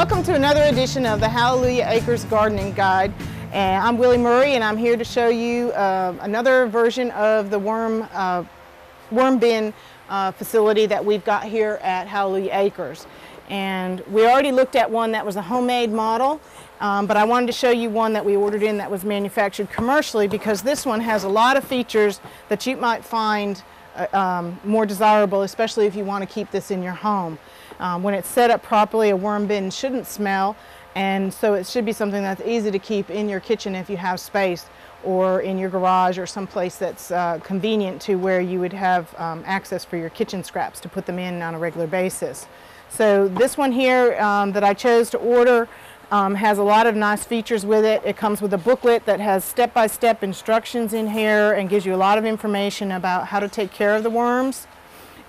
Welcome to another edition of the Hallelujah Acres Gardening Guide. And I'm Willie Murray, and I'm here to show you another version of the worm bin facility that we've got here at Hallelujah Acres. And we already looked at one that was a homemade model, but I wanted to show you one that we ordered in that was manufactured commercially, because this one has a lot of features that you might find more desirable, especially if you want to keep this in your home. When it's set up properly, a worm bin shouldn't smell, and so it should be something that's easy to keep in your kitchen if you have space, or in your garage, or someplace that's convenient to where you would have access for your kitchen scraps to put them in on a regular basis. So this one here that I chose to order has a lot of nice features with it. It comes with a booklet that has step-by-step instructions in here and gives you a lot of information about how to take care of the worms.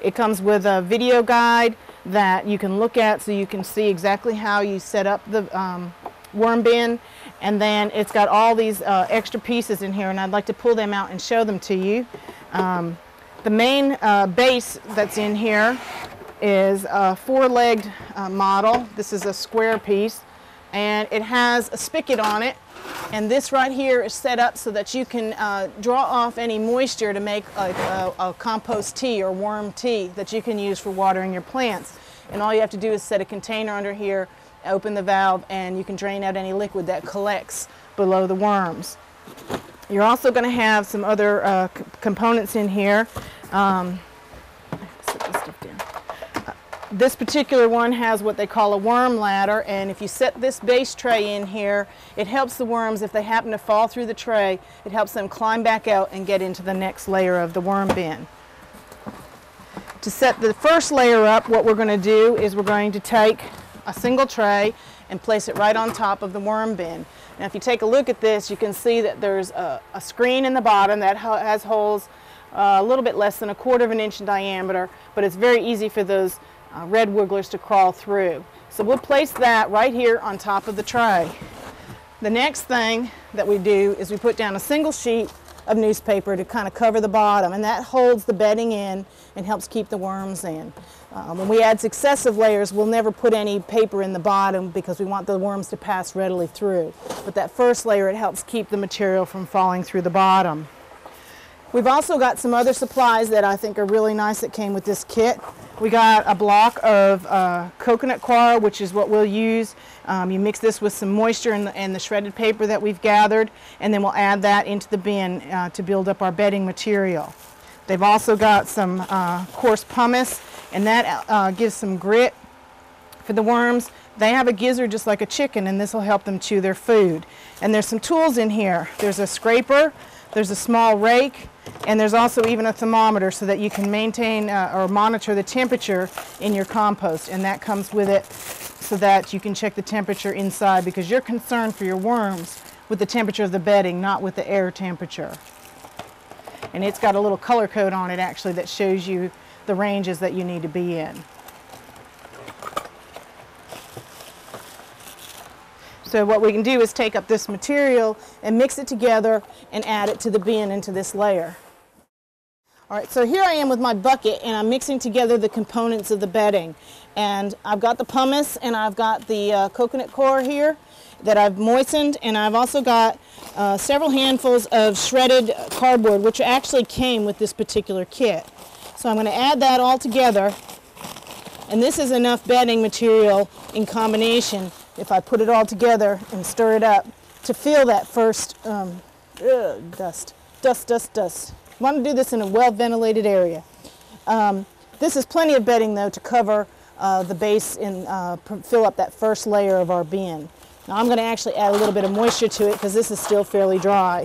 It comes with a video guide that you can look at so you can see exactly how you set up the worm bin. And then it's got all these extra pieces in here, and I'd like to pull them out and show them to you. The main base that's in here is a four-legged model. This is a square piece, and it has a spigot on it, and this right here is set up so that you can draw off any moisture to make a compost tea or worm tea that you can use for watering your plants. And all you have to do is set a container under here, open the valve, and you can drain out any liquid that collects below the worms. You're also going to have some other components in here. Set this stuff down. This particular one has what they call a worm ladder, and if you set this base tray in here, it helps the worms, if they happen to fall through the tray, it helps them climb back out and get into the next layer of the worm bin. To set the first layer up, what we're going to do is we're going to take a single tray and place it right on top of the worm bin. Now if you take a look at this, you can see that there's a screen in the bottom that has holes a little bit less than 1/4 of an inch in diameter, but it's very easy for those red wigglers to crawl through. So we'll place that right here on top of the tray. The next thing that we do is we put down a single sheet of newspaper to kind of cover the bottom, and that holds the bedding in and helps keep the worms in. When we add successive layers, we'll never put any paper in the bottom because we want the worms to pass readily through. But that first layer, it helps keep the material from falling through the bottom. We've also got some other supplies that I think are really nice that came with this kit. We got a block of coconut coir, which is what we'll use. You mix this with some moisture and the shredded paper that we've gathered, and then we'll add that into the bin to build up our bedding material. They've also got some coarse pumice, and that gives some grit for the worms. They have a gizzard just like a chicken, and this will help them chew their food. And there's some tools in here. There's a scraper, there's a small rake, and there's also even a thermometer so that you can maintain or monitor the temperature in your compost, and that comes with it so that you can check the temperature inside, because you're concerned for your worms with the temperature of the bedding, not with the air temperature. And it's got a little color code on it actually that shows you the ranges that you need to be in. So what we can do is take up this material and mix it together and add it to the bin into this layer. All right, so here I am with my bucket, and I'm mixing together the components of the bedding. And I've got the pumice, and I've got the coconut coir here that I've moistened, and I've also got several handfuls of shredded cardboard, which actually came with this particular kit. So I'm going to add that all together, and this is enough bedding material in combination, if I put it all together and stir it up, to fill that first dust. I want to do this in a well-ventilated area. This is plenty of bedding, though, to cover the base and fill up that first layer of our bin. Now I'm going to actually add a little bit of moisture to it because this is still fairly dry.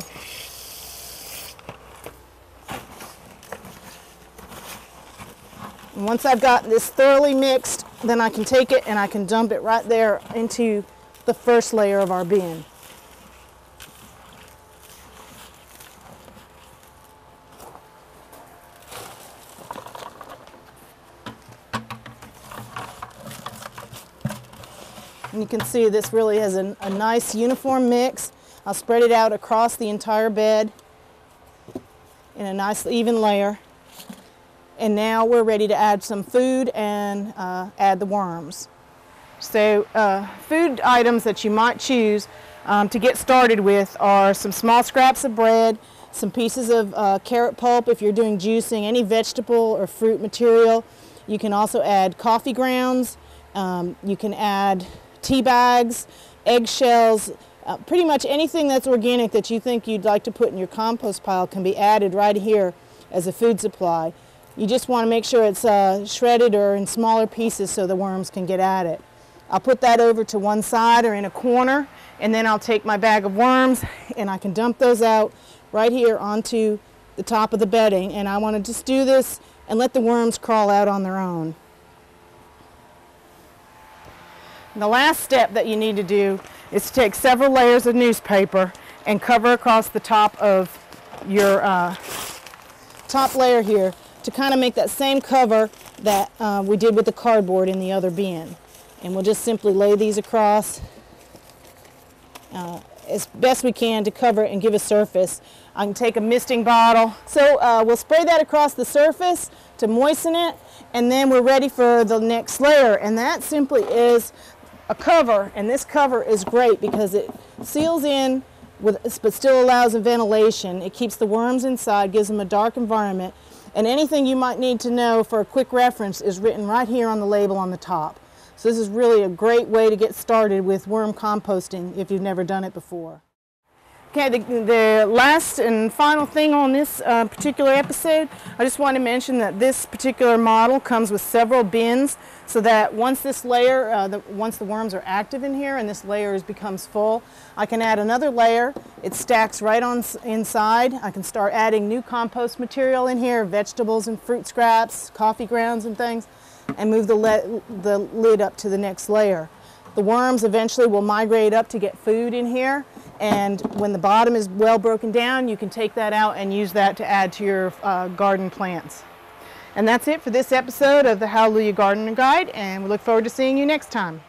And once I've got this thoroughly mixed, then I can take it and I can dump it right there into the first layer of our bin. And you can see this really has a nice uniform mix. I'll spread it out across the entire bed in a nice even layer. And now we're ready to add some food and add the worms. So food items that you might choose to get started with are some small scraps of bread, some pieces of carrot pulp if you're doing juicing, any vegetable or fruit material. You can also add coffee grounds, you can add tea bags, eggshells, pretty much anything that's organic that you think you'd like to put in your compost pile can be added right here as a food supply. You just want to make sure it's shredded or in smaller pieces so the worms can get at it. I'll put that over to one side or in a corner, and then I'll take my bag of worms and I can dump those out right here onto the top of the bedding, and I want to just do this and let the worms crawl out on their own. And the last step that you need to do is to take several layers of newspaper and cover across the top of your top layer here to kind of make that same cover that we did with the cardboard in the other bin. And we'll just simply lay these across as best we can to cover it and give a surface. I can take a misting bottle. So we'll spray that across the surface to moisten it, and then we're ready for the next layer, and that simply is a cover. And this cover is great because it seals in but still allows a ventilation. It keeps the worms inside, gives them a dark environment, and anything you might need to know for a quick reference is written right here on the label on the top. So this is really a great way to get started with worm composting if you've never done it before. Okay, the last and final thing on this particular episode, I just want to mention that this particular model comes with several bins, so that once this layer, once the worms are active in here and this layer becomes full, I can add another layer. It stacks right on inside. I can start adding new compost material in here, vegetables and fruit scraps, coffee grounds and things, and move the lid up to the next layer. The worms eventually will migrate up to get food in here, and when the bottom is well broken down, you can take that out and use that to add to your garden plants. And that's it for this episode of the Hallelujah Gardener Guide, and we look forward to seeing you next time.